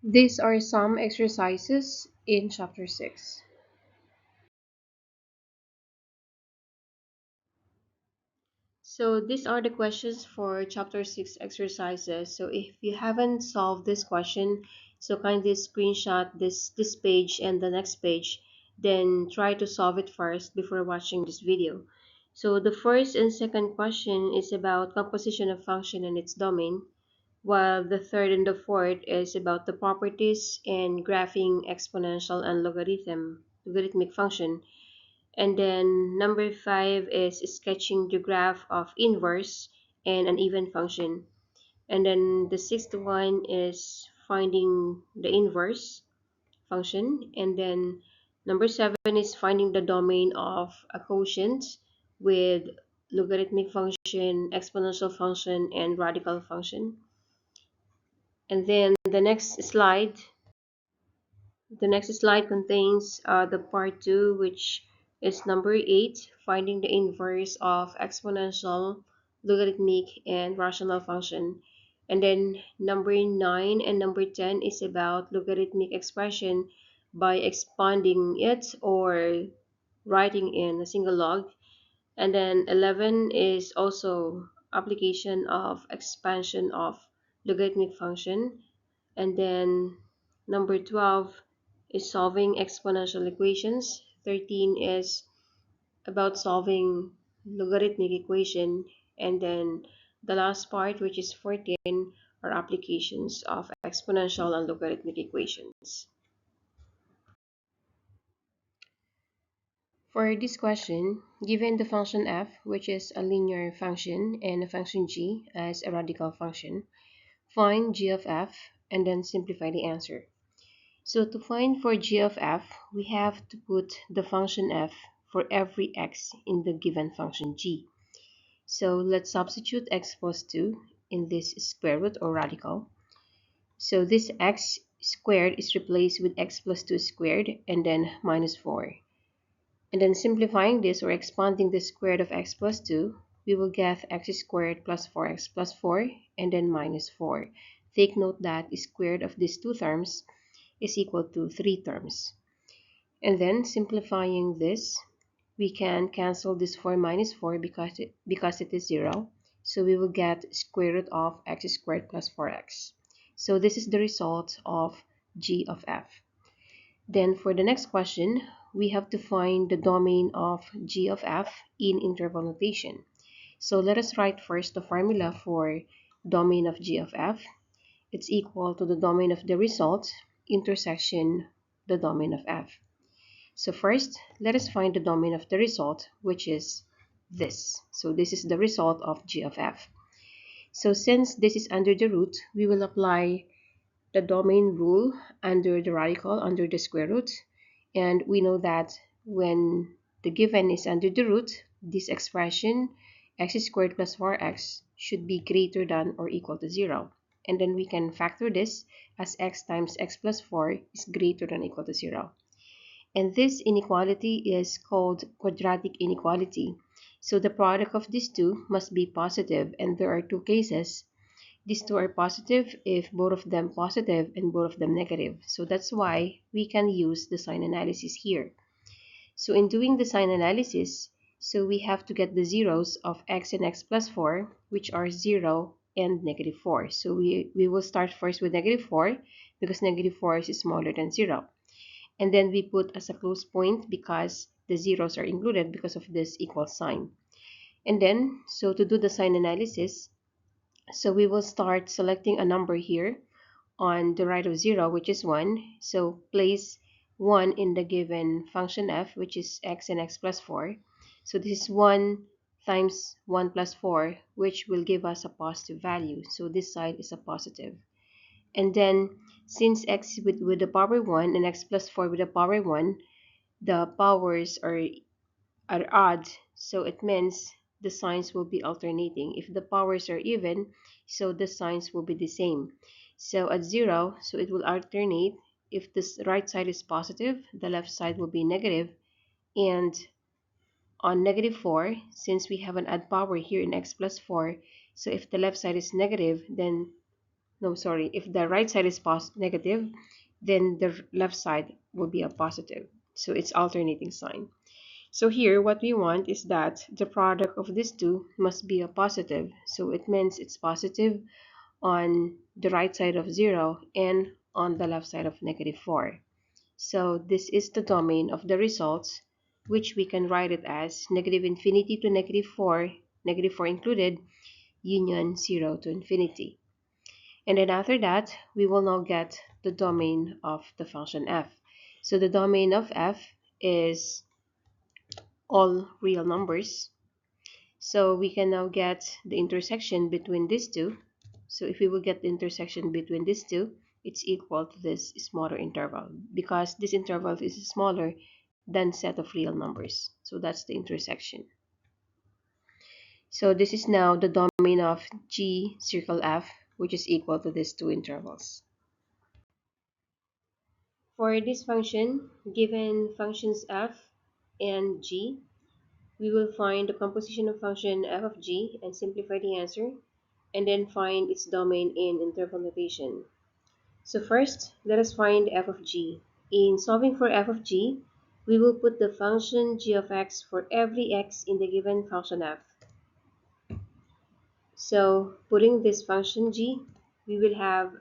These are some exercises in chapter 6. So these are the questions for chapter 6 exercises. So if you haven't solved this question, so kindly screenshot this page and the next page, then try to solve it first before watching this video. So the first and second question is about composition of function and its domain, while the third and the fourth is about the properties and graphing exponential and logarithmic function. And then number 5 is sketching the graph of inverse and an even function. And then the sixth one is finding the inverse function. And then number 7 is finding the domain of a quotient with logarithmic function, exponential function, and radical function. And then the next slide contains the part 2, which is number 8, finding the inverse of exponential, logarithmic, and rational function. And then number 9 and number 10 is about logarithmic expression by expanding it or writing in a single log. And then 11 is also application of expansion of logarithmic function. And then number 12 is solving exponential equations. 13 is about solving logarithmic equation. And then the last part, which is 14, are applications of exponential and logarithmic equations. For this question, given the function f, which is a linear function, and a function g as a radical function, find g of f and then simplify the answer. So to find for g of f, we have to put the function f for every x in the given function g. So let's substitute x plus 2 in this square root or radical. So this x squared is replaced with x plus 2 squared and then minus 4. And then simplifying this or expanding the square root of x plus 2, we will get x squared plus 4x plus 4 and then minus 4. Take note that the square root of these two terms is equal to 3 terms. And then simplifying this, we can cancel this 4 minus 4 because it is 0. So we will get square root of x squared plus 4x. So this is the result of g of f. Then for the next question, we have to find the domain of g of f in interval notation. So let us write first the formula for domain of g of f. It's equal to the domain of the result intersection the domain of f. So first, let us find the domain of the result, which is this. So this is the result of g of f. So since this is under the root, we will apply the domain rule under the radical, under the square root. And we know that when the given is under the root, this expression x squared plus 4x should be greater than or equal to 0. And then we can factor this as x times x plus 4 is greater than or equal to 0. And this inequality is called quadratic inequality. So the product of these two must be positive, and there are two cases. These two are positive if both of them positive and both of them negative. So that's why we can use the sign analysis here. So in doing the sign analysis, so we have to get the zeros of x and x plus 4, which are 0 and negative 4. So we will start first with negative 4 because negative 4 is smaller than 0. And then we put as a close point because the zeros are included because of this equal sign. And then, so to do the sign analysis, so we will start selecting a number here on the right of 0, which is 1. So place 1 in the given function f, which is x and x plus 4. So this is 1 times 1 plus 4, which will give us a positive value. So this side is a positive. And then since x with the power 1 and x plus 4 with the power 1, the powers are odd, so it means the signs will be alternating. If the powers are even, so the signs will be the same. So at 0, so it will alternate. If this right side is positive, the left side will be negative. And on negative 4, since we have an odd power here in x plus 4, so if the left side is negative, then no, sorry, if the right side is negative, then the left side will be a positive. So it's alternating sign. So here, what we want is that the product of these two must be a positive. So it means it's positive on the right side of 0 and on the left side of -4. So this is the domain of the results, which we can write it as -infinity to -4 included, union 0 to infinity. And then after that, we will now get the domain of the function f. So the domain of f is all real numbers. So we can now get the intersection between these two. So if we will get the intersection between these two, it's equal to this smaller interval because this interval is smaller than set of real numbers. So that's the intersection. So this is now the domain of G circle F, which is equal to these two intervals. For this function, given functions f and g, we will find the composition of function f of g and simplify the answer, and then find its domain in interval notation. So first, let us find f of g. In solving for f of g, we will put the function g of x for every x in the given function f. So putting this function g, we will have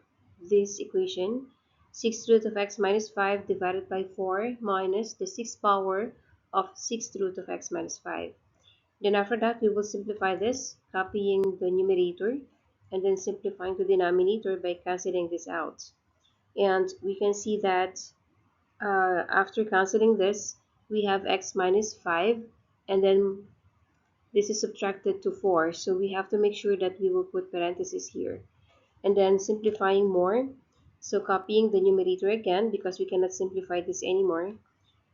this equation, 6 root of x minus 5 divided by 4 minus the 6th power of 6 root of x minus 5. Then after that, we will simplify this, copying the numerator and then simplifying the denominator by canceling this out. And we can see that after canceling this, we have x minus 5, and then this is subtracted to 4, so we have to make sure that we will put parentheses here. And then simplifying more, so copying the numerator again because we cannot simplify this anymore.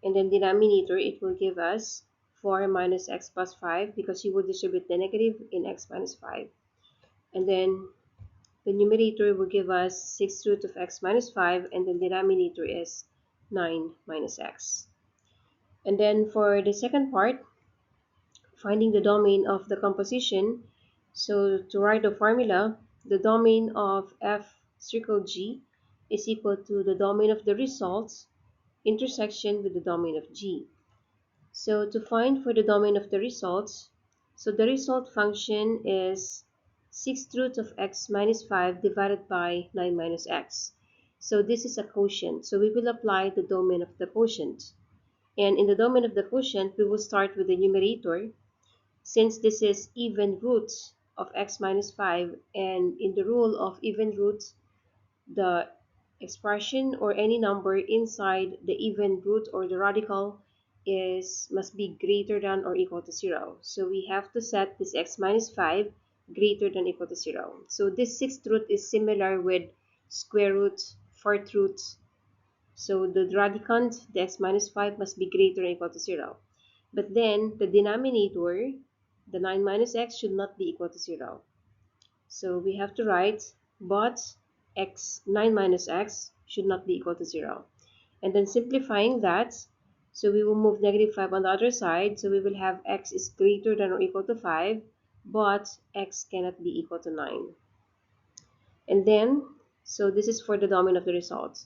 And then denominator, it will give us 4 minus x plus 5 because you will distribute the negative in x minus 5. And then the numerator will give us 6 root of x minus 5, and the denominator is 9 minus x. And then for the second part, finding the domain of the composition. So to write the formula, the domain of f circle g is equal to the domain of the results intersection with the domain of g. So to find for the domain of the results, so the result function is 6 root of x minus 5 divided by 9 minus x. So this is a quotient. So we will apply the domain of the quotient. And in the domain of the quotient, we will start with the numerator. Since this is even roots of x minus 5, and in the rule of even roots, the expression or any number inside the even root or the radical must be greater than or equal to 0. So we have to set this x minus 5 greater than or equal to 0. So this sixth root is similar with square root, fourth root. So the radicand, the x minus 5, must be greater than or equal to 0. But then the denominator, the 9 minus x, should not be equal to 0. So we have to write, but 9 minus x should not be equal to 0. And then simplifying that, so we will move -5 on the other side. So we will have x is greater than or equal to 5, but x cannot be equal to 9. And then, so this is for the domain of the result.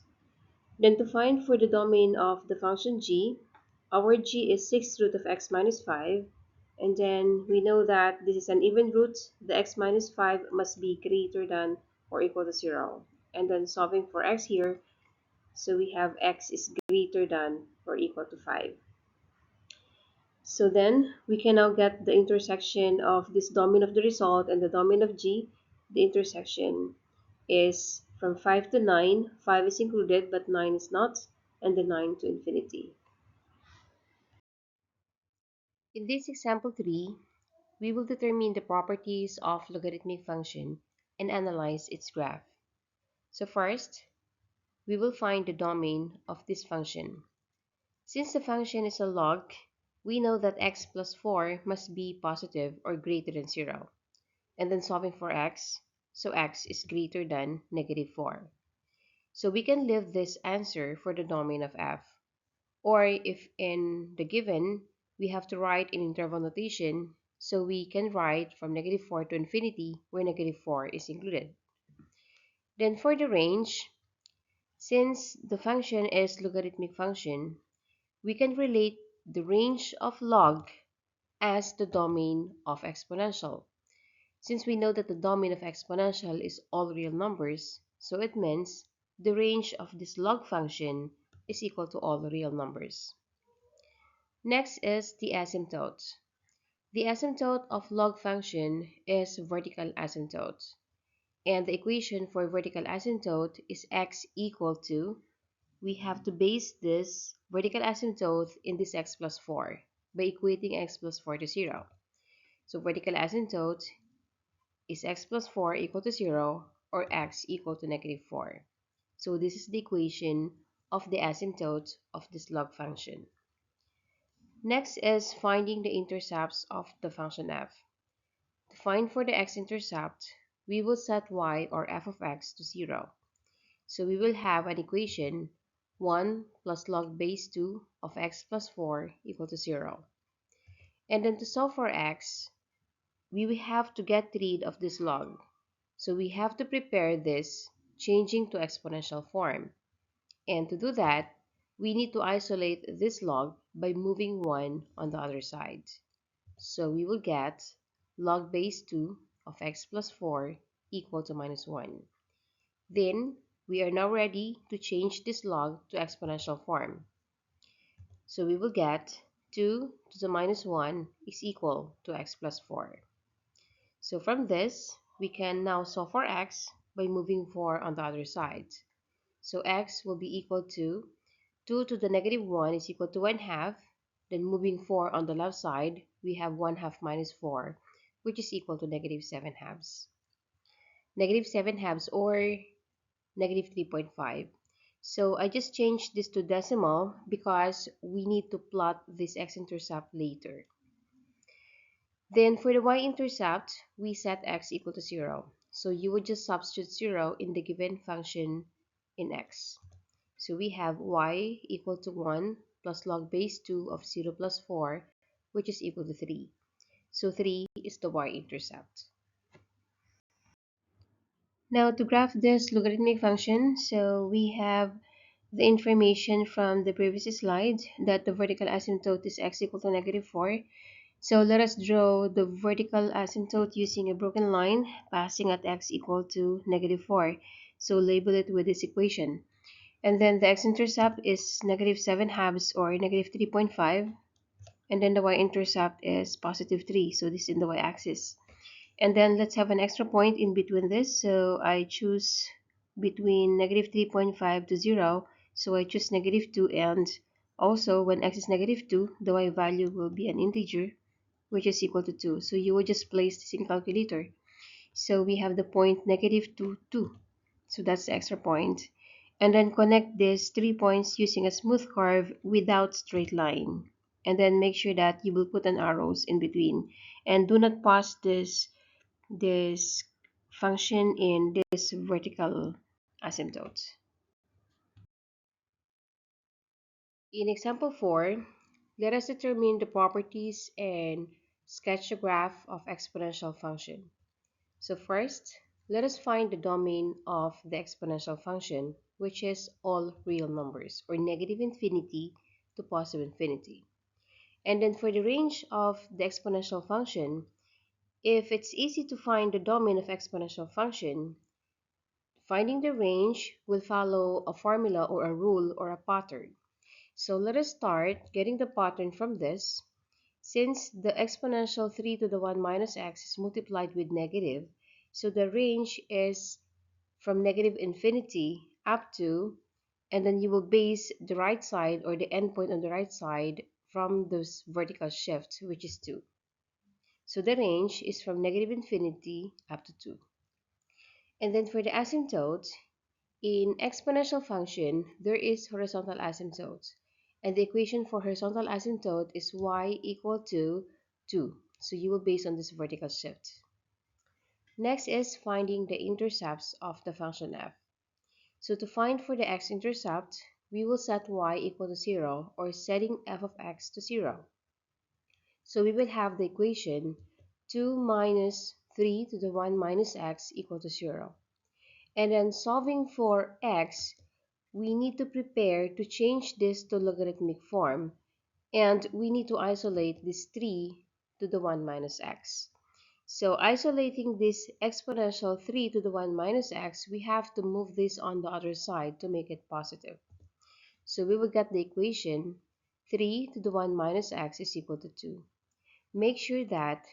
Then to find for the domain of the function g, our g is 6 root of x minus 5. And then we know that this is an even root. The x minus 5 must be greater than or equal to 0. And then solving for x here, so we have x is greater than or equal to 5. So then we can now get the intersection of this domain of the result and the domain of g. The intersection is from 5 to 9. 5 is included, but 9 is not, and the 9 to infinity. In this example 3, we will determine the properties of logarithmic function and analyze its graph. So first, we will find the domain of this function. Since the function is a log, we know that x plus 4 must be positive or greater than 0. And then solving for x, so x is greater than -4. So we can leave this answer for the domain of f. Or if in the given, we have to write in interval notation, so we can write from -4 to infinity where -4 is included. Then for the range, since the function is logarithmic function, we can relate the range of log as the domain of exponential. Since we know that the domain of exponential is all real numbers, so it means the range of this log function is equal to all real numbers. Next is the asymptote. The asymptote of log function is vertical asymptote. And the equation for vertical asymptote is x equal to, we have to base this vertical asymptote in this x plus 4 by equating x plus 4 to 0. So vertical asymptote is x plus 4 equal to 0 or x equal to negative 4. So this is the equation of the asymptote of this log function. Next is finding the intercepts of the function f. To find for the x-intercept, we will set y or f of x to 0. So we will have an equation 1 plus log base 2 of x plus 4 equal to 0. And then to solve for x, we will have to get rid of this log. So we have to prepare this changing to exponential form. And to do that, we need to isolate this log by moving 1 on the other side. So we will get log base 2 of x plus 4 equal to minus 1. Then we are now ready to change this log to exponential form. So we will get 2 to the minus 1 is equal to x plus 4. So from this, we can now solve for x by moving 4 on the other side. So x will be equal to 2 to the negative 1 is equal to 1 half. Then moving 4 on the left side, we have 1 half minus 4, which is equal to negative 7 halves. Negative 7 halves or negative 3.5. So I just changed this to decimal because we need to plot this x-intercept later. Then for the y-intercept, we set x equal to 0. So you would just substitute 0 in the given function in x. So we have y equal to 1 plus log base 2 of 0 plus 4, which is equal to 3. So 3 is the y-intercept. Now to graph this logarithmic function, so we have the information from the previous slide that the vertical asymptote is x equal to negative 4. So let us draw the vertical asymptote using a broken line passing at x equal to negative 4. So label it with this equation. And then the x-intercept is negative 7 halves or negative 3.5. And then the y-intercept is positive 3. So this is in the y-axis. And then let's have an extra point in between this. So I choose between negative 3.5 to 0. So I choose negative 2, and also when x is negative 2, the y value will be an integer, which is equal to 2. So you will just place this in calculator. So we have the point negative 2, 2. So that's the extra point. And then connect these 3 points using a smooth curve without straight line. And then make sure that you will put an arrows in between. And do not pass this function in this vertical asymptote. In example 4, let us determine the properties and sketch a graph of exponential function. So first, let us find the domain of the exponential function, which is all real numbers, or negative infinity to positive infinity. And then for the range of the exponential function, if it's easy to find the domain of exponential function, finding the range will follow a formula or a rule or a pattern. So let us start getting the pattern from this. Since the exponential 3 to the 1 minus x is multiplied with negative, so the range is from negative infinity up to, and then you will base the right side or the endpoint on the right side from this vertical shift, which is 2. So the range is from negative infinity up to 2. And then for the asymptote, in exponential function, there is horizontal asymptote. And the equation for horizontal asymptote is y equal to 2. So you will base on this vertical shift. Next is finding the intercepts of the function f. So to find for the x-intercept, we will set y equal to 0 or setting f of x to 0. So we will have the equation 2 minus 3 to the 1 minus x equal to 0. And then solving for x, we need to prepare to change this to logarithmic form, and we need to isolate this 3 to the 1 minus x. So isolating this exponential 3 to the 1 minus x, we have to move this on the other side to make it positive. So we will get the equation 3 to the 1 minus x is equal to 2. Make sure that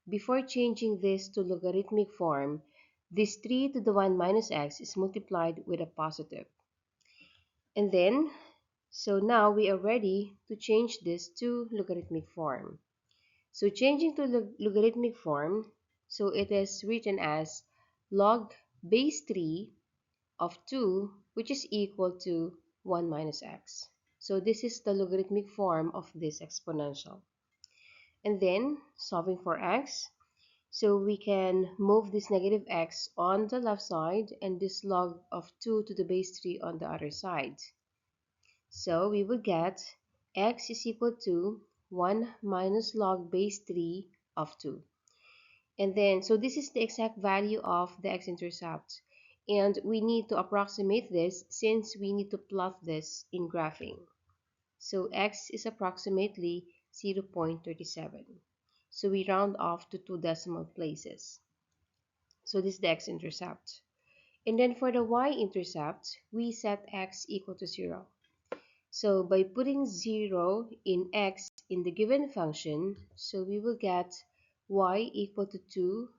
before changing this to logarithmic form, this 3 to the 1 minus x is multiplied with a positive. And then, so now we are ready to change this to logarithmic form. So changing to logarithmic form, so it is written as log base 3 of 2, which is equal to 1 minus x. So this is the logarithmic form of this exponential. And then solving for x, so we can move this negative x on the left side and this log of 2 to the base 3 on the other side. So we will get x is equal to 1 minus log base 3 of 2. And then, so this is the exact value of the x-intercept. And we need to approximate this since we need to plot this in graphing. So x is approximately 0.37. So we round off to 2 decimal places. So this is the x-intercept. And then for the y-intercept, we set x equal to 0. So by putting 0 in x in the given function, so we will get y equal to 2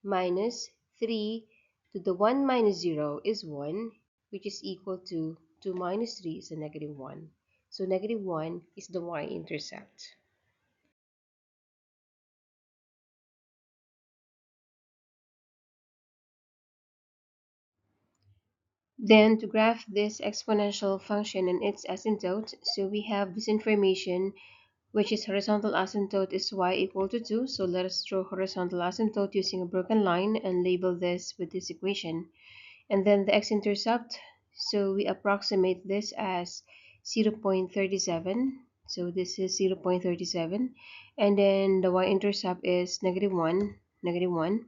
minus 3 to the 1 minus 0 is 1, which is equal to 2 minus 3 is a negative 1. So negative 1 is the y-intercept. Then to graph this exponential function and its asymptote, so we have this information which is horizontal asymptote is y equal to 2. So let us draw horizontal asymptote using a broken line and label this with this equation. And then the x-intercept, so we approximate this as 0.37. So this is 0.37. And then the y-intercept is negative 1, negative 1.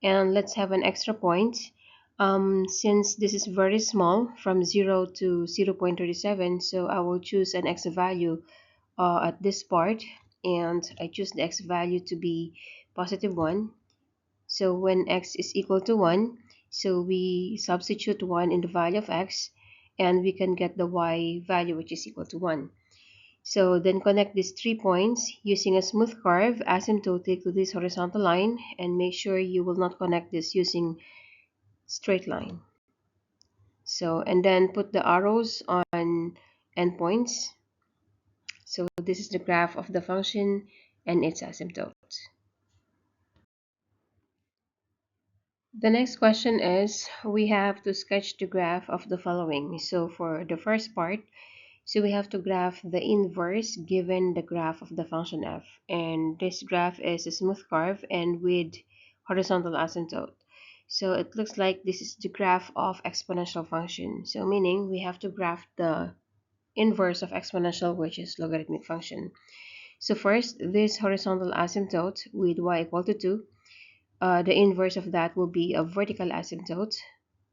And let's have an extra point. Since this is very small, from 0 to 0.37, so I will choose an x value at this part, and I choose the x value to be positive 1. So when x is equal to 1, so we substitute 1 in the value of x, and we can get the y value which is equal to 1. So then connect these 3 points using a smooth curve asymptotic to this horizontal line, and make sure you will not connect this using straight line. So, and then put the arrows on endpoints. So this is the graph of the function and its asymptote. The next question is, we have to sketch the graph of the following. So for the first part, so we have to graph the inverse given the graph of the function f. And this graph is a smooth curve and with horizontal asymptote. So it looks like this is the graph of exponential function. So meaning we have to graph the inverse of exponential, which is logarithmic function. So first, this horizontal asymptote with y equal to 2. The inverse of that will be a vertical asymptote,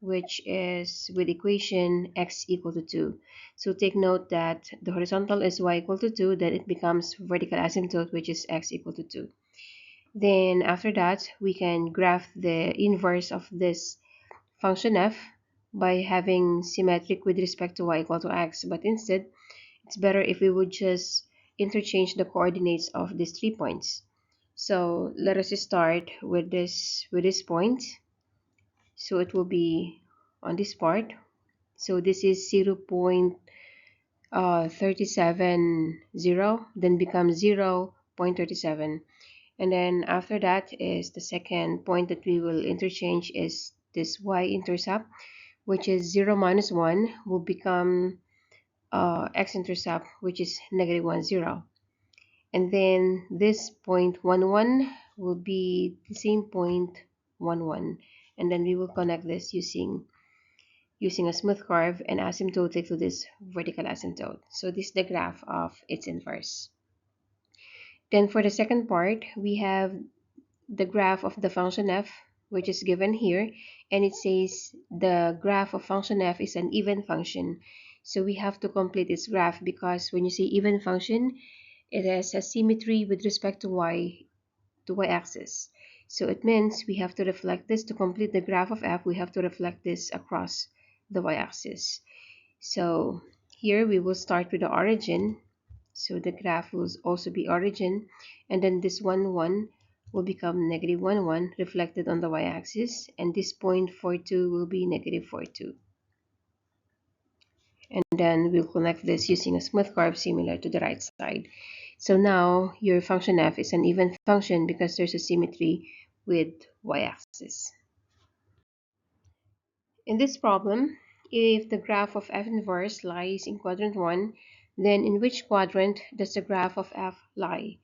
which is with equation x equal to 2. So take note that the horizontal is y equal to 2, then it becomes vertical asymptote, which is x equal to 2. Then after that, we can graph the inverse of this function f by having symmetric with respect to y equal to x, but instead, it's better if we would just interchange the coordinates of these 3 points. So let us start with this point. So it will be on this part. So this is 0.370, then becomes 0.37. And then after that is the second point that we will interchange is this y-intercept, which is 0 minus 1 will become x-intercept, which is negative 1, 0. And then this point 1, 1 will be the same point 1, 1. And then we will connect this using a smooth curve and asymptotic to this vertical asymptote. So this is the graph of its inverse. Then for the second part, we have the graph of the function f. which is given here, and it says the graph of function f is an even function. So we have to complete its graph because when you see even function, it has a symmetry with respect to y-axis. So it means we have to reflect this to complete the graph of f. We have to reflect this across the y-axis. So here we will start with the origin. So the graph will also be origin, and then this 1, 1 will become negative 1, 1 reflected on the y-axis, and this point 4, 2 will be negative 4, 2. And then we'll connect this using a smooth curve similar to the right side. So now your function f is an even function because there's a symmetry with y-axis. In this problem, if the graph of f inverse lies in quadrant 1, then in which quadrant does the graph of f lie?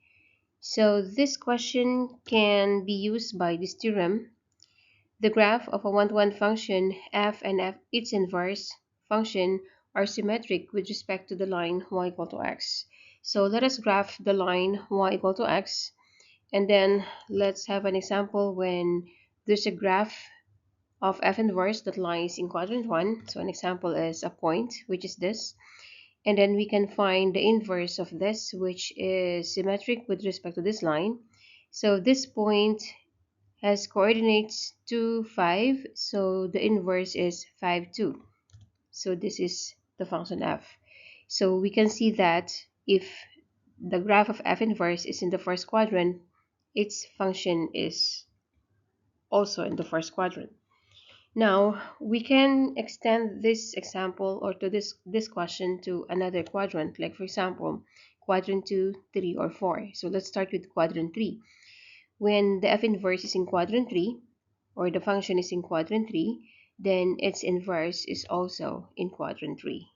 So this question can be used by this theorem. The graph of a one-to-one function f and its inverse function are symmetric with respect to the line y equal to x. So let us graph the line y equal to x, and then let's have an example when there's a graph of f inverse that lies in quadrant 1. So an example is a point, which is this. And then we can find the inverse of this, which is symmetric with respect to this line. So this point has coordinates 2, 5. So the inverse is 5, 2. So this is the function f. So we can see that if the graph of f inverse is in the first quadrant, its function is also in the first quadrant. Now, we can extend this example or to this question to another quadrant, like for example, quadrant 2, 3, or 4. So let's start with quadrant 3. When the f inverse is in quadrant 3, or the function is in quadrant 3, then its inverse is also in quadrant 3.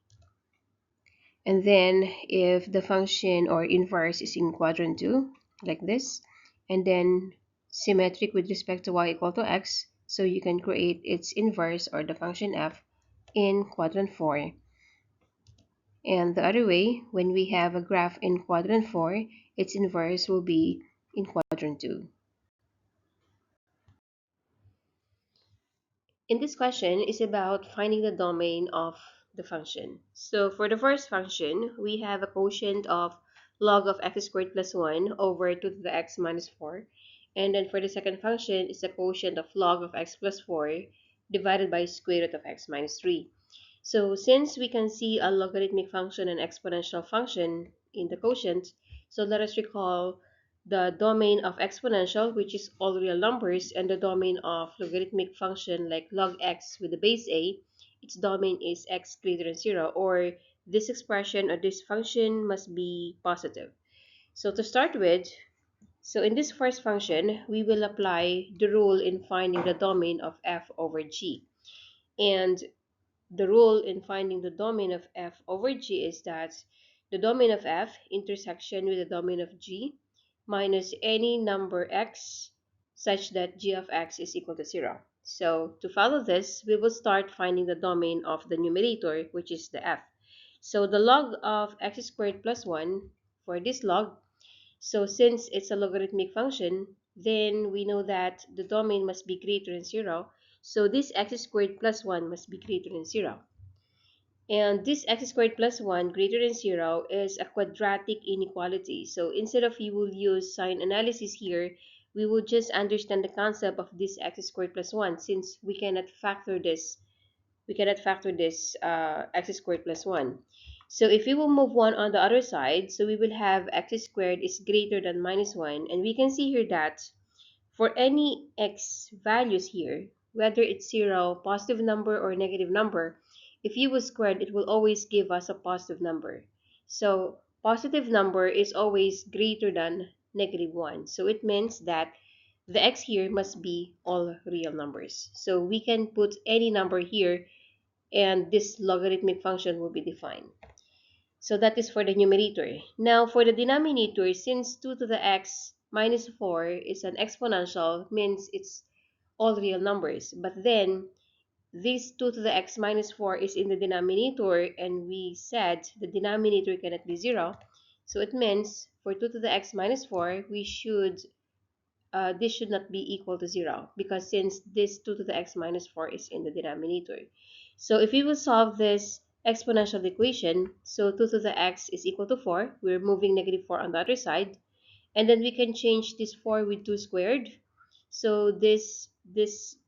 And then if the function or inverse is in quadrant 2, like this, and then symmetric with respect to y equal to x, so you can create its inverse or the function f in quadrant 4. And the other way, when we have a graph in quadrant 4, its inverse will be in quadrant 2. In this question is about finding the domain of the function. So for the first function, we have a quotient of log of x squared plus 1 over 2 to the x minus 4. And then for the second function is the quotient of log of x plus 4 divided by square root of x minus 3. So since we can see a logarithmic function and exponential function in the quotient, so let us recall the domain of exponential, which is all real numbers, and the domain of logarithmic function like log x with the base a, its domain is x greater than 0, or this expression or this function must be positive. So to start with, so in this first function, we will apply the rule in finding the domain of f over g. And the rule in finding the domain of f over g is that the domain of f intersection with the domain of g minus any number x such that g of x is equal to 0. So to follow this, we will start finding the domain of the numerator, which is the f. So the log of x squared plus 1 for this log, so since it's a logarithmic function, then we know that the domain must be greater than 0. So this x squared plus 1 must be greater than 0. And this x squared plus 1 greater than 0 is a quadratic inequality. So instead of you will use sign analysis here, we will just understand the concept of this x squared plus 1 since we cannot factor this. We cannot factor this x squared plus 1. So if we will move 1 on the other side, so we will have x squared is greater than minus 1. And we can see here that for any x values here, whether it's 0, positive number, or negative number, if you will square it will always give us a positive number. So positive number is always greater than negative 1. So it means that the x here must be all real numbers. So we can put any number here and this logarithmic function will be defined. So that is for the numerator. Now for the denominator, since 2 to the x minus 4 is an exponential, means it's all real numbers. But then this 2 to the x minus 4 is in the denominator, and we said the denominator cannot be 0. So it means for 2 to the x minus 4, we should this should not be equal to 0 because since this 2 to the x minus 4 is in the denominator. So if we will solve this exponential equation, so 2 to the x is equal to 4, we're moving negative 4 on the other side, and then we can change this 4 with 2 squared. So this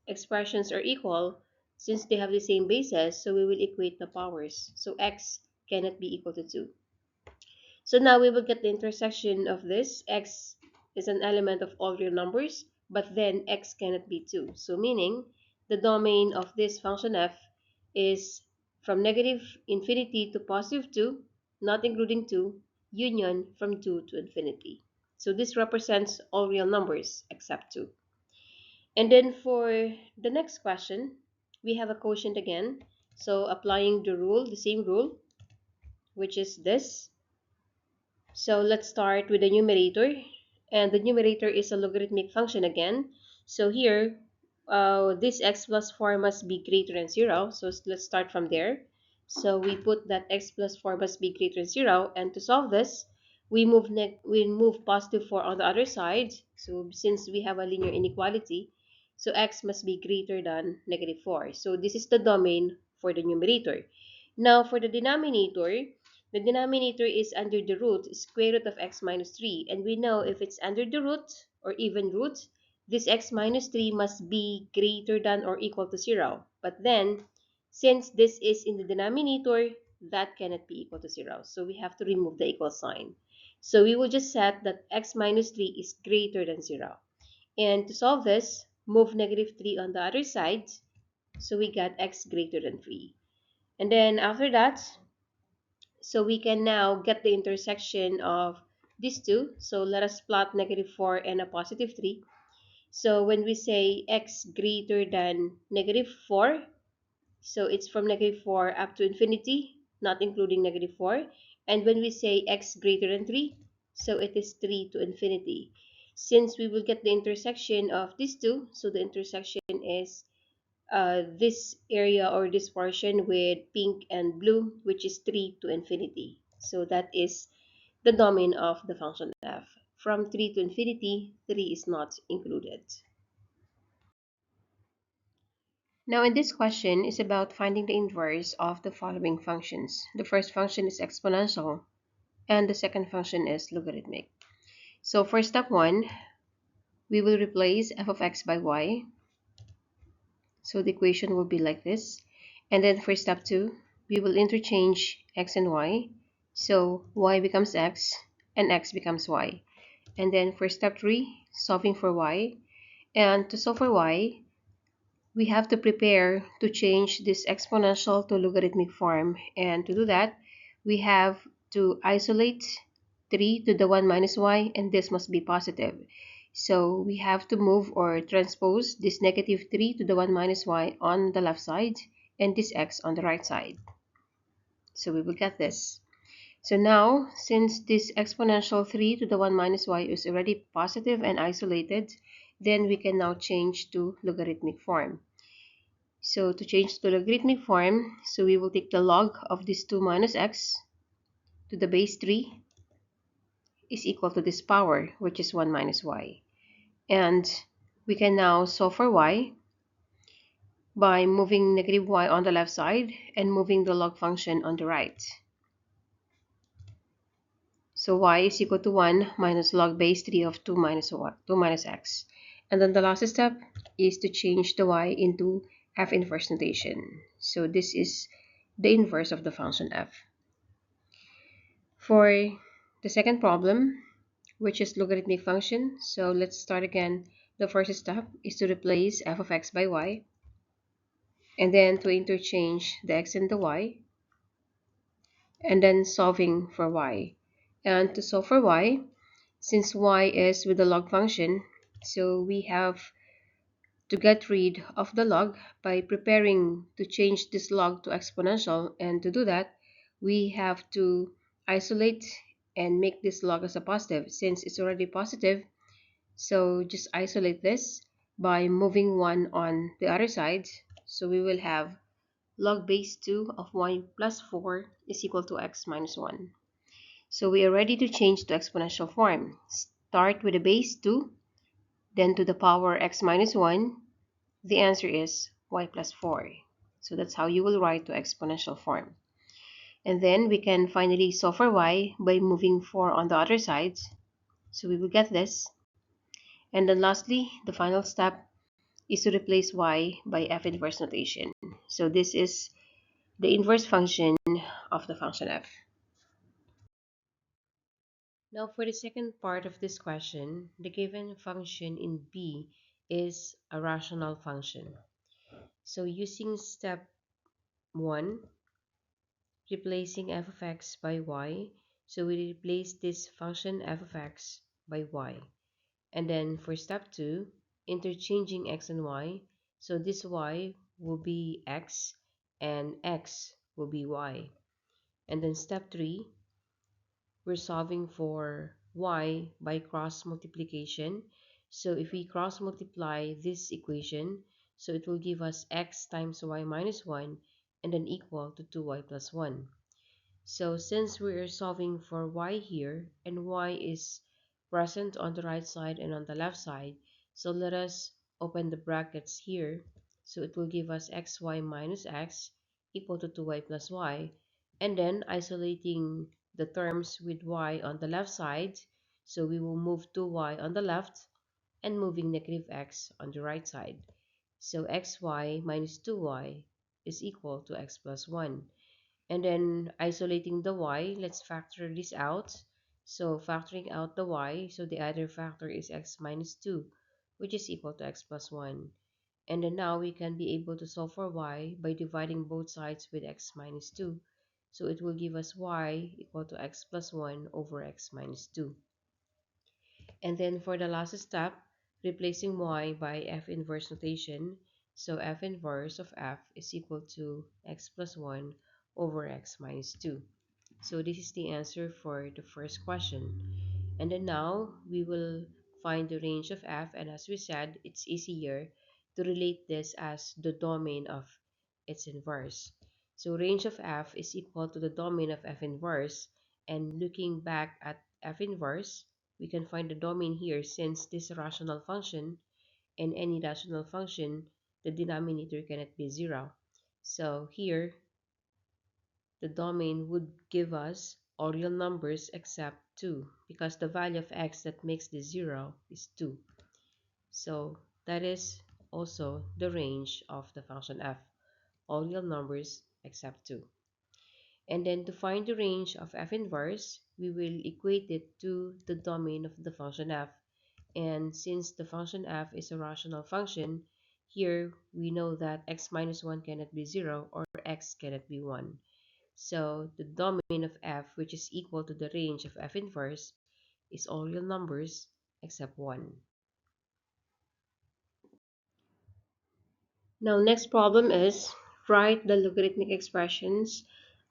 expressions are equal since they have the same basis, so we will equate the powers. So x cannot be equal to 2. So now we will get the intersection of this. X is an element of all real numbers, but then x cannot be 2. So meaning the domain of this function f is from negative infinity to positive 2, not including 2, union from 2 to infinity. So this represents all real numbers except 2. And then for the next question, we have a quotient again. So applying the rule, the same rule, which is this. So let's start with the numerator. And the numerator is a logarithmic function again. So here, this x plus 4 must be greater than 0. So let's start from there. So we put that x plus 4 must be greater than 0. And to solve this, we move positive 4 on the other side. So since we have a linear inequality, so x must be greater than negative 4. So this is the domain for the numerator. Now for the denominator is under the root, square root of x minus 3. And we know if it's under the root or even root, this x minus 3 must be greater than or equal to 0. But then, since this is in the denominator, that cannot be equal to 0. So we have to remove the equal sign. So we will just set that x minus 3 is greater than 0. And to solve this, move negative 3 on the other side. So we got x greater than 3. And then after that, so we can now get the intersection of these two. So let us plot negative 4 and a positive 3. So when we say x greater than negative 4, so it's from negative 4 up to infinity, not including negative 4. And when we say x greater than 3, so it is 3 to infinity. Since we will get the intersection of these two, so the intersection is this area or this portion with pink and blue, which is 3 to infinity. So that is the domain of the function f. From 3 to infinity, 3 is not included. Now in this question is about finding the inverse of the following functions. The first function is exponential and the second function is logarithmic. So for step 1, we will replace f of x by y. So the equation will be like this. And then for step 2, we will interchange x and y. So y becomes x and x becomes y. And then for step 3, solving for y. And to solve for y, we have to prepare to change this exponential to logarithmic form. And to do that, we have to isolate 3 to the 1 minus y, and this must be positive. So we have to move or transpose this negative 3 to the 1 minus y on the left side and this x on the right side. So we will get this. So now, since this exponential 3 to the 1 minus y is already positive and isolated, then we can now change to logarithmic form. So to change to logarithmic form, so we will take the log of this 2 minus x to the base 3 is equal to this power, which is 1 minus y. And we can now solve for y by moving negative y on the left side and moving the log function on the right. So y is equal to 1 minus log base 3 of 2 minus x. And then the last step is to change the y into f inverse notation. So this is the inverse of the function f. For the second problem, which is logarithmic function, so let's start again. The first step is to replace f of x by y, and then to interchange the x and the y, and then solving for y. And to solve for y, since y is with the log function, so we have to get rid of the log by preparing to change this log to exponential. And to do that, we have to isolate and make this log as a positive. Since it's already positive, so just isolate this by moving 1 on the other side. So we will have log base 2 of y plus 4 is equal to x minus 1. So we are ready to change to exponential form. Start with the base 2 then to the power x minus 1, the answer is y plus 4. So that's how you will write to exponential form. And then we can finally solve for y by moving 4 on the other side. So we will get this. And then lastly, the final step is to replace y by f inverse notation. So this is the inverse function of the function f. Now for the second part of this question, the given function in B is a rational function. So using step 1, replacing f of x by y, so we replace this function f of x by y. And then for step 2, interchanging x and y, so this y will be x and x will be y. And then step 3, we're solving for y by cross multiplication. So if we cross multiply this equation, so it will give us x times y minus 1 and then equal to 2y plus 1. So since we are solving for y here and y is present on the right side and on the left side, so let us open the brackets here. So it will give us xy minus x equal to 2y plus y. And then isolating the terms with y on the left side, so we will move 2y on the left and moving negative x on the right side. So xy minus 2y is equal to x plus 1. And then isolating the y, let's factor this out. So factoring out the y, so the other factor is x minus 2, which is equal to x plus 1. And then now we can be able to solve for y by dividing both sides with x minus 2. So it will give us y equal to x plus 1 over x minus 2. And then for the last step, replacing y by f inverse notation. So f inverse of f is equal to x plus 1 over x minus 2. So this is the answer for the first question. And then now we will find the range of f, and as we said, it's easier to relate this as the domain of its inverse. So range of f is equal to the domain of f inverse, and looking back at f inverse, we can find the domain here since this rational function, and any rational function, the denominator cannot be 0. So here, the domain would give us all real numbers except 2 because the value of x that makes this 0 is 2. So that is also the range of the function f, all real numbers except 2. And then to find the range of f inverse, we will equate it to the domain of the function f. And since the function f is a rational function, here we know that x minus 1 cannot be 0 or x cannot be 1. So the domain of f, which is equal to the range of f inverse, is all real numbers except 1. Now next problem is write the logarithmic expressions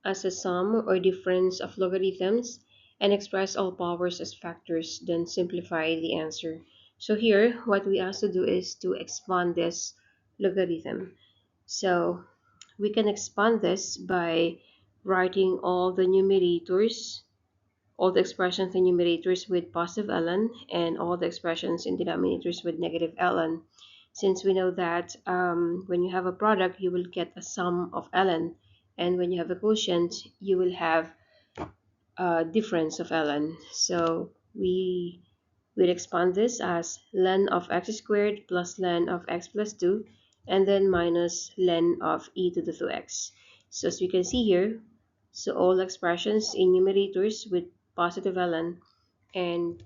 as a sum or difference of logarithms and express all powers as factors, then simplify the answer. So here what we ask to do is to expand this logarithm. So we can expand this by writing all the expressions in numerators with positive ln and all the expressions in denominators with negative ln. Since we know that when you have a product, you will get a sum of ln, and when you have a quotient, you will have a difference of ln. So we will expand this as ln of x squared plus ln of x plus 2, and then minus ln of e to the 2x. So as we can see here, so all expressions in numerators with positive ln and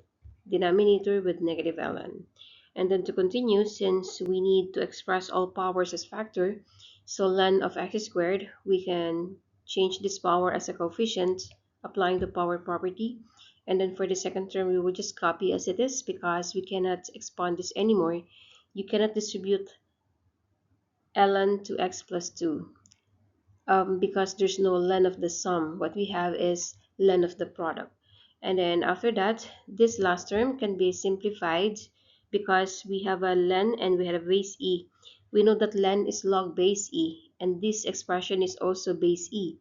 denominator with negative ln. And then to continue, since we need to express all powers as factor, so ln of x squared, we can change this power as a coefficient, applying the power property. And then for the second term, we will just copy as it is because we cannot expand this anymore. You cannot distribute ln to x plus 2 because there's no ln of the sum. What we have is ln of the product. And then after that, this last term can be simplified because we have a ln and we have a base e. We know that ln is log base e, and this expression is also base e.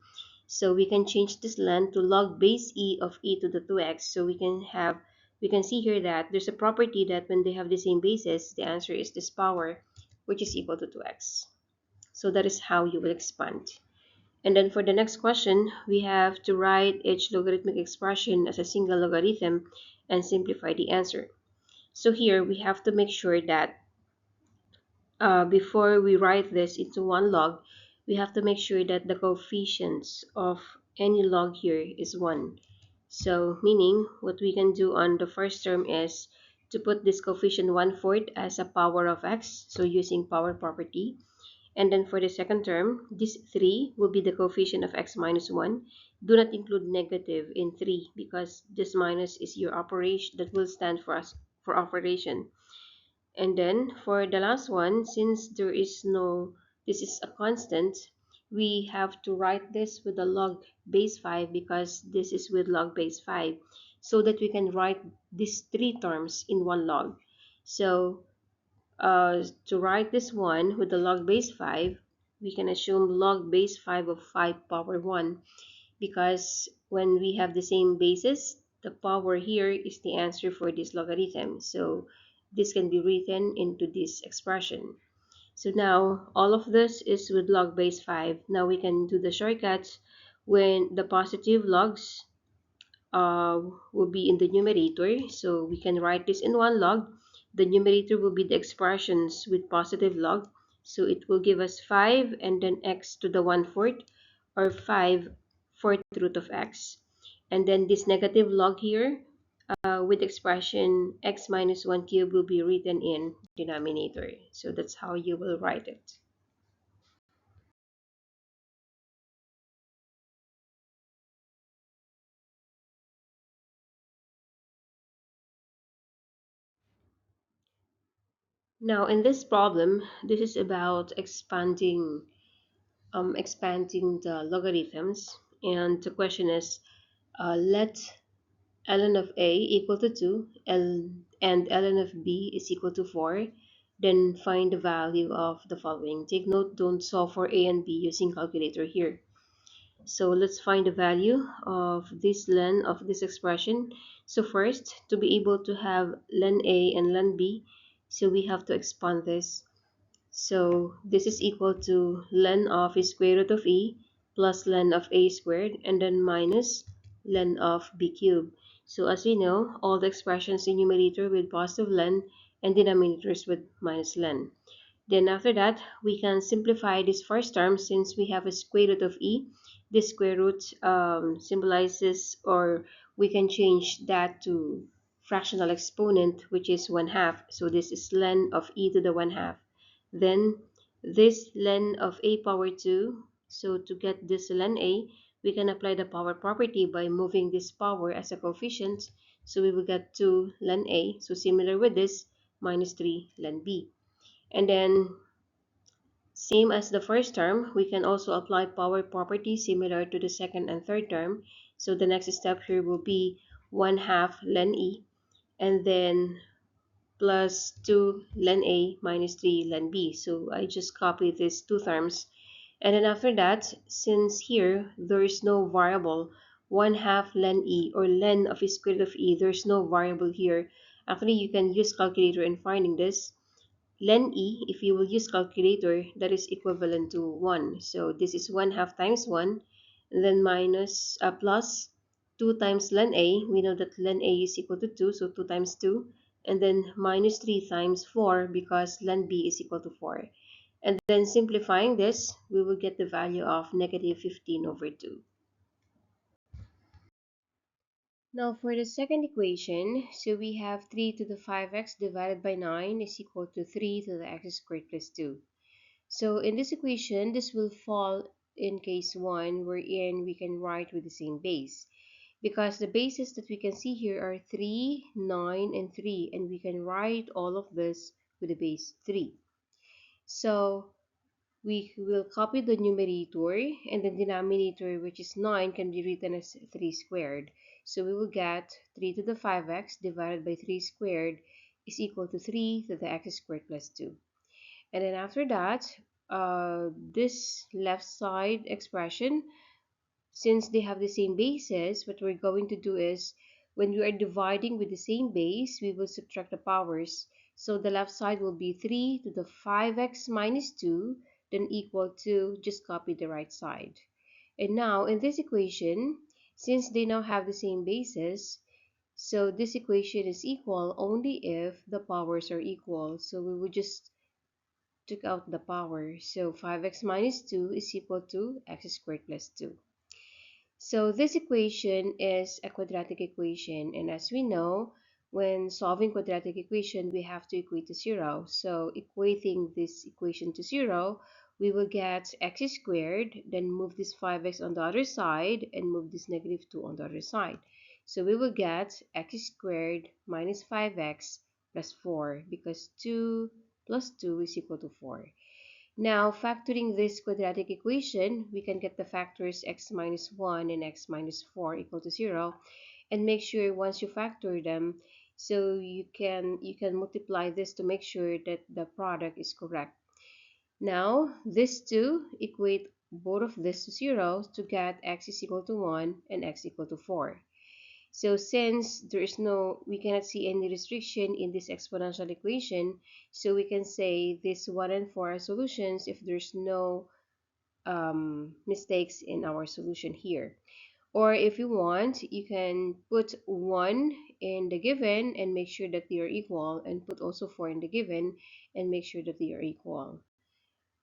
So we can change this ln to log base e of e to the 2x, so we can have we can see here that there's a property that when they have the same basis, the answer is this power, which is equal to 2x. So that is how you will expand. And then for the next question, we have to write each logarithmic expression as a single logarithm and simplify the answer. So here we have to make sure that before we write this into one log, we have to make sure that the coefficients of any log here is 1. So meaning what we can do on the first term is to put this coefficient 1/4 as a power of x, so using power property. And then for the second term, this 3 will be the coefficient of x minus 1. Do not include negative in 3 because this minus is your operation that will stand for us for operation. And then for the last one, since there is no, this is a constant, we have to write this with the log base 5 because this is with log base 5, so that we can write these three terms in one log. So to write this one with the log base 5, we can assume log base 5 of 5 power 1 because when we have the same basis, the power here is the answer for this logarithm. So this can be written into this expression. So now all of this is with log base 5. Now we can do the shortcuts when the positive logs will be in the numerator. So we can write this in one log. The numerator will be the expressions with positive log. So it will give us 5 and then x to the 1/4 or 5 fourth root of x. And then this negative log here with expression x minus 1 cube will be written in denominator. So that's how you will write it. Now in this problem, this is about expanding the logarithms, and the question is let ln of a equal to 2 and ln of b is equal to 4, then find the value of the following. Take note, don't solve for a and b using calculator here. So let's find the value of this ln of this expression. So first, to be able to have ln a and ln b, so we have to expand this. So this is equal to ln of square root of e plus ln of a squared and then minus ln of b cubed. So as we know, all the expressions in numerator with positive ln and denominators with minus ln. Then after that, we can simplify this first term since we have a square root of e. This square root symbolizes, or we can change that to fractional exponent, which is 1/2. So this is ln of e to the 1/2. Then this ln of a power 2. So to get this ln a, we can apply the power property by moving this power as a coefficient. So we will get 2 ln a. So similar with this, minus 3 ln b. And then same as the first term, we can also apply power property similar to the second and third term. So the next step here will be 1/2 ln e and then plus 2 ln a minus 3 ln b. So I just copy these two terms. And then after that, since here there is no variable, 1/2 ln e or ln of square root of e, there's no variable here. Actually, you can use calculator in finding this. Len e, if you will use calculator, that is equivalent to 1. So this is 1/2 times 1, and then minus plus 2 times len a. We know that len a is equal to 2, so 2 times 2. And then minus 3 times 4 because len b is equal to 4. And then simplifying this, we will get the value of negative 15 over 2. Now for the second equation, so we have 3 to the 5x divided by 9 is equal to 3 to the x squared plus 2. So in this equation, this will fall in case 1, wherein we can write with the same base. Because the bases that we can see here are 3, 9, and 3, and we can write all of this with the base 3. So we will copy the numerator, and the denominator, which is 9, can be written as 3 squared. So we will get 3 to the 5x divided by 3 squared is equal to 3 to the x squared plus 2. And then after that, this left side expression, since they have the same basis, what we're going to do is when we are dividing with the same base, we will subtract the powers. So the left side will be 3 to the 5x minus 2, then equal to, just copy the right side. And now in this equation, since they now have the same basis, so this equation is equal only if the powers are equal. So we would just took out the power. So 5x minus 2 is equal to x squared plus 2. So this equation is a quadratic equation, and as we know, when solving quadratic equation, we have to equate to 0. So equating this equation to 0, we will get x squared, then move this 5x on the other side, and move this negative 2 on the other side. So we will get x squared minus 5x plus 4, because 2 plus 2 is equal to 4. Now, factoring this quadratic equation, we can get the factors x minus 1 and x minus 4 equal to 0. And make sure once you factor them, so you can multiply this to make sure that the product is correct. Now, these two equate both of this to 0 to get x is equal to 1 and x equal to 4. So since there is no, we cannot see any restriction in this exponential equation, so we can say this 1 and 4 are solutions if there's no mistakes in our solution here. Or if you want, you can put 1 in the given and make sure that they are equal, and put also 4 in the given and make sure that they are equal.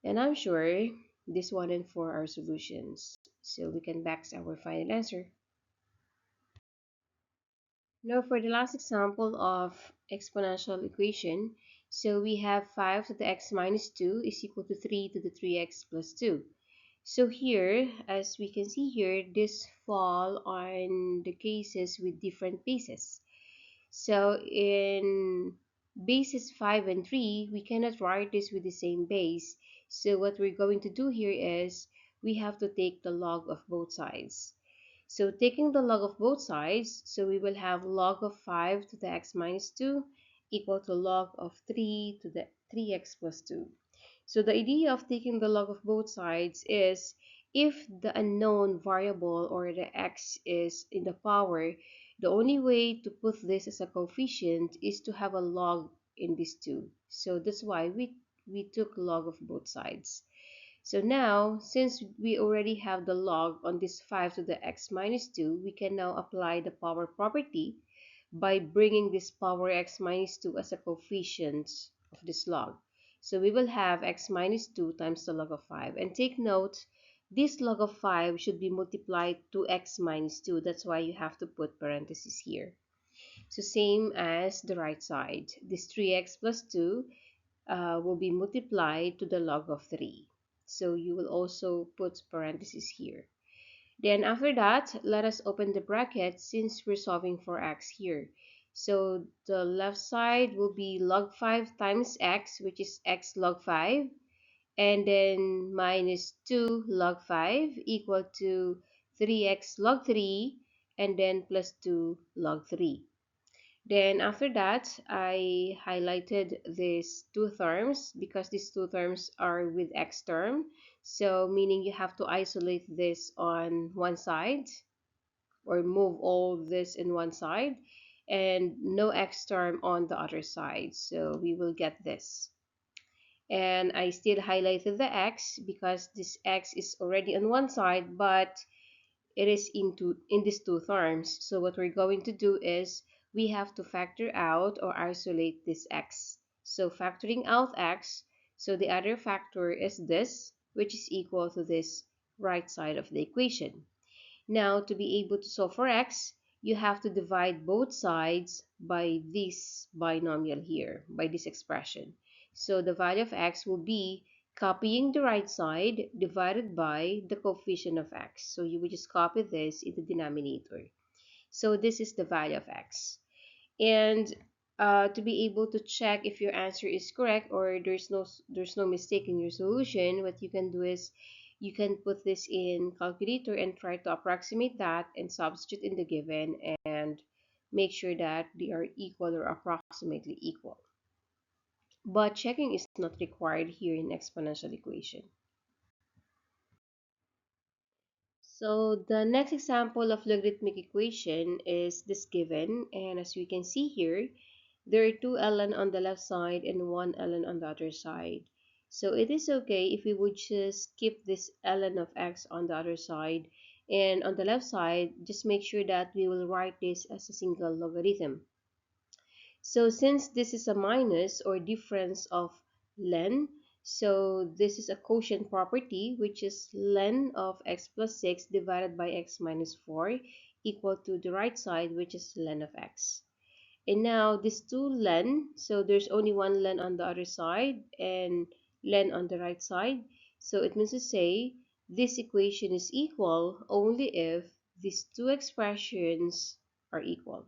And I'm sure this 1 and 4 are solutions. So we can back our final answer. Now for the last example of exponential equation, so we have 5 to the x minus 2 is equal to 3 to the 3x plus 2. So here, as we can see here, this fall on the cases with different bases. So in bases 5 and 3, we cannot write this with the same base. So what we're going to do here is we have to take the log of both sides. So taking the log of both sides, so we will have log of 5 to the x minus 2 equal to log of 3 to the 3x plus 2. So the idea of taking the log of both sides is if the unknown variable or the x is in the power, the only way to put this as a coefficient is to have a log in these two. So that's why we took log of both sides. So now, since we already have the log on this 5 to the x minus 2, we can now apply the power property by bringing this power x minus 2 as a coefficient of this log. So we will have x minus 2 times the log of 5. And take note, this log of 5 should be multiplied to x minus 2. That's why you have to put parentheses here. So same as the right side. This 3x plus 2 will be multiplied to the log of 3. So you will also put parentheses here. Then after that, let us open the bracket since we're solving for x here. So the left side will be log 5 times x, which is x log 5, and then minus 2 log 5 equal to 3x log 3, and then plus 2 log 3. Then after that, I highlighted these two terms because these two terms are with x term. So meaning you have to isolate this on one side or move all this in one side and no x term on the other side. So we will get this. And I still highlighted the x because this x is already on one side, but it is in these two terms. So what we're going to do is we have to factor out or isolate this x. So factoring out x, so the other factor is this, which is equal to this right side of the equation. Now to be able to solve for x, you have to divide both sides by this binomial here, by this expression. So the value of x will be copying the right side divided by the coefficient of x. So you will just copy this in the denominator. So this is the value of x. And to be able to check if your answer is correct or there's no mistake in your solution, what you can do is you can put this in calculator and try to approximate that and substitute in the given and make sure that they are equal or approximately equal. But checking is not required here in exponential equation. So the next example of logarithmic equation is this given, and as we can see here, there are two ln on the left side and one ln on the other side. So it is okay if we would just keep this ln of x on the other side, and on the left side, just make sure that we will write this as a single logarithm. So since this is a minus or difference of len, so this is a quotient property, which is len of x plus 6 divided by x minus 4 equal to the right side, which is len of x. And now this two len, so there's only one len on the other side and len on the right side. So it means to say this equation is equal only if these two expressions are equal.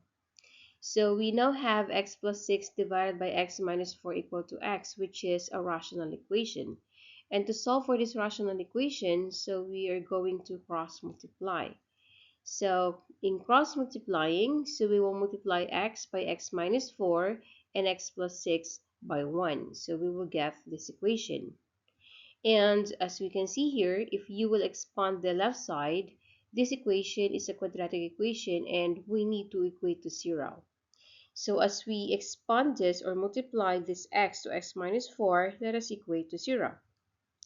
So we now have x plus 6 divided by x minus 4 equal to x, which is a rational equation. And to solve for this rational equation, so we are going to cross multiply. So in cross multiplying, so we will multiply x by x minus 4 and x plus 6 by 1. So we will get this equation. And as we can see here, if you will expand the left side, this equation is a quadratic equation and we need to equate to 0. So as we expand this or multiply this x to x minus 4, let us equate to 0.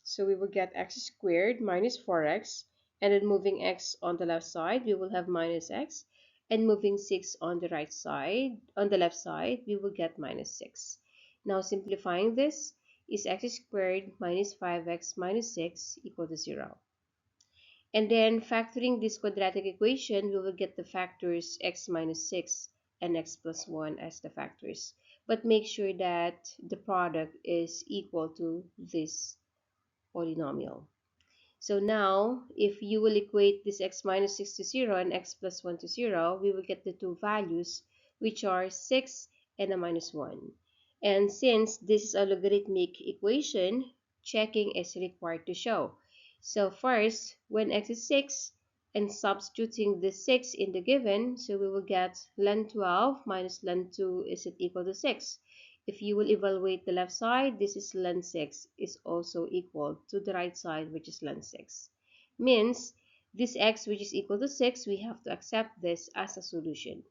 So we will get x squared minus 4x, and then moving x on the left side, we will have minus x, and moving 6 on the right side, on the left side, we will get minus 6. Now simplifying this is x squared minus 5x minus 6 equal to 0. And then factoring this quadratic equation, we will get the factors x minus 6 and x plus 1 as the factors. But make sure that the product is equal to this polynomial. So now, if you will equate this x minus 6 to 0 and x plus 1 to 0, we will get the two values, which are 6 and a minus 1. And since this is a logarithmic equation, checking is required to show. So first, when x is 6, and substituting the 6 in the given, so we will get len 12 minus len 2 is it equal to 6. If you will evaluate the left side, this is len 6 is also equal to the right side, which is len 6. Means this x, which is equal to 6, we have to accept this as a solution.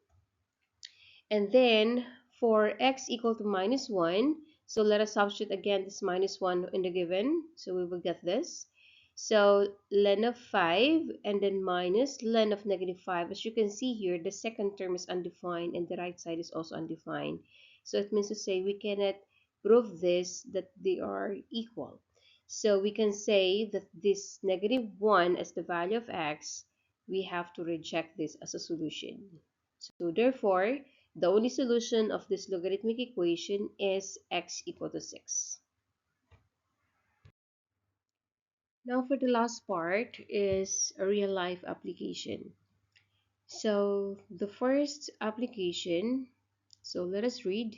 And then for x equal to minus 1, so let us substitute again this minus 1 in the given. So we will get this. So len of 5 and then minus len of negative 5. As you can see here, the second term is undefined and the right side is also undefined. So it means to say we cannot prove this that they are equal. So we can say that this negative 1 as the value of x, we have to reject this as a solution. So therefore, the only solution of this logarithmic equation is x equal to 6. Now for the last part is a real life application. So the first application, so let us read.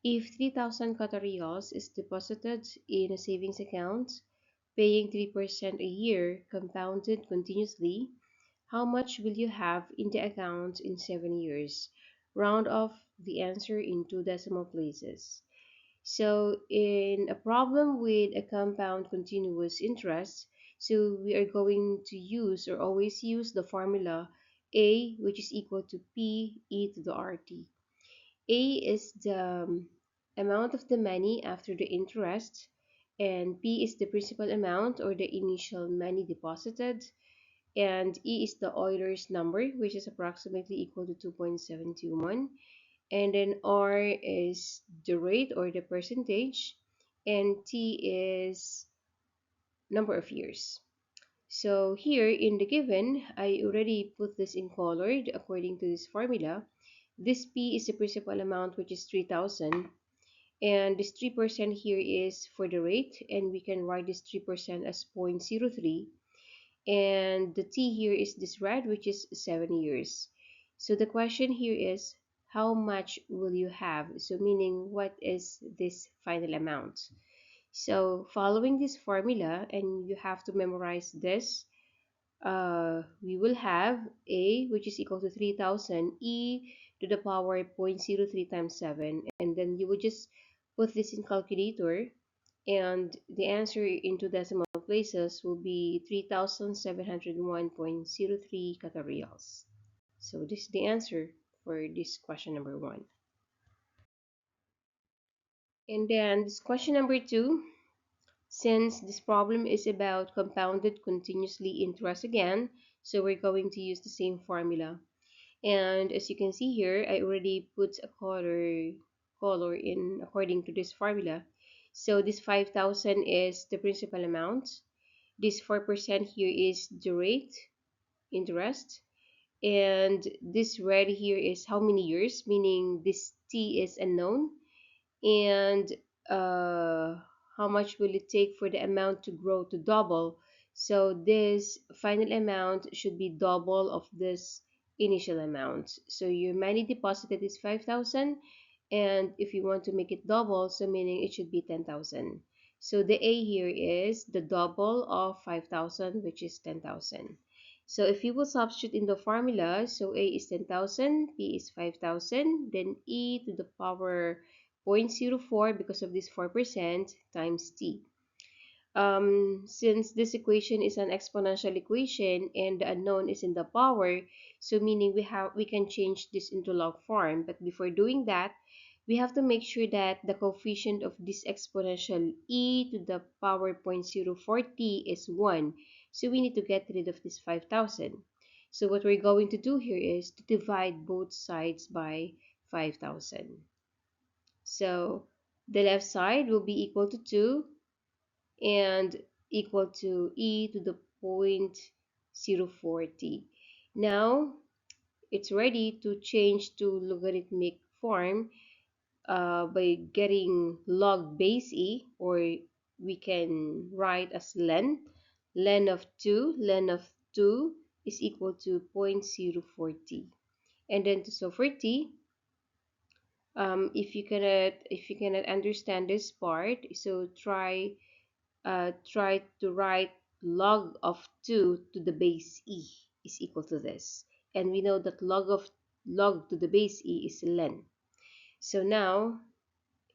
If 3,000 Qatar is deposited in a savings account, paying 3% a year compounded continuously, how much will you have in the account in 7 years? Round off the answer in two decimal places. So in a problem with a compound continuous interest, so we are going to use or always use the formula A, which is equal to P e to the RT. A is the amount of the money after the interest, and P is the principal amount or the initial money deposited, and E is the Euler's number, which is approximately equal to 2.721. And then R is the rate or the percentage, and T is number of years. So here in the given, I already put this in colored according to this formula. This P is the principal amount, which is 3,000, and this 3% here is for the rate, and we can write this 3% as 0.03, and the T here is this red, which is 7 years. So the question here is, how much will you have? So meaning, what is this final amount? So following this formula, and you have to memorize this, we will have A, which is equal to 3,000, E to the power 0.03 times 7, and then you would just put this in calculator, and the answer into decimal places will be 3,701.03 catareals. So this is the answer for this question number 1. And then this question number 2, since this problem is about compounded continuously interest again, so we're going to use the same formula. And as you can see here, I already put a color in according to this formula. So this 5,000 is the principal amount. This 4% here is the rate, interest. And this red here is how many years, meaning this t is unknown. And uh, how much will it take for the amount to grow to double? So this final amount should be double of this initial amount. So your money deposited is 5,000, and if you want to make it double, so meaning it should be 10,000. So the A here is the double of 5,000, which is 10,000. So if you will substitute in the formula, so A is 10,000, B is 5,000, then E to the power 0.04 because of this 4% times t. Since this equation is an exponential equation and the unknown is in the power, so meaning we can change this into log form. But before doing that, we have to make sure that the coefficient of this exponential e to the power 0.04t is 1. So we need to get rid of this 5,000. So what we're going to do here is to divide both sides by 5,000. So the left side will be equal to 2 and equal to e to the 0.04t. Now it's ready to change to logarithmic form by getting log base e, or we can write as len of 2 is equal to 0.04t. And then to solve for t, if you cannot understand this part, so try to write log of 2 to the base e is equal to this, and we know that log to the base e is len. So now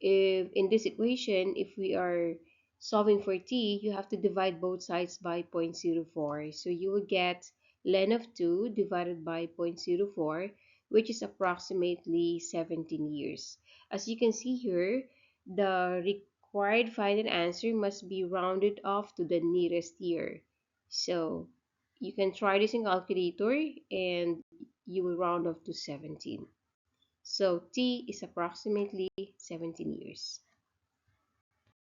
if in this equation, if we are solving for t, you have to divide both sides by 0.04. So you will get len of 2 divided by 0.04, which is approximately 17 years. As you can see here, the required final answer must be rounded off to the nearest year. So you can try this in calculator and you will round off to 17. So t is approximately 17 years.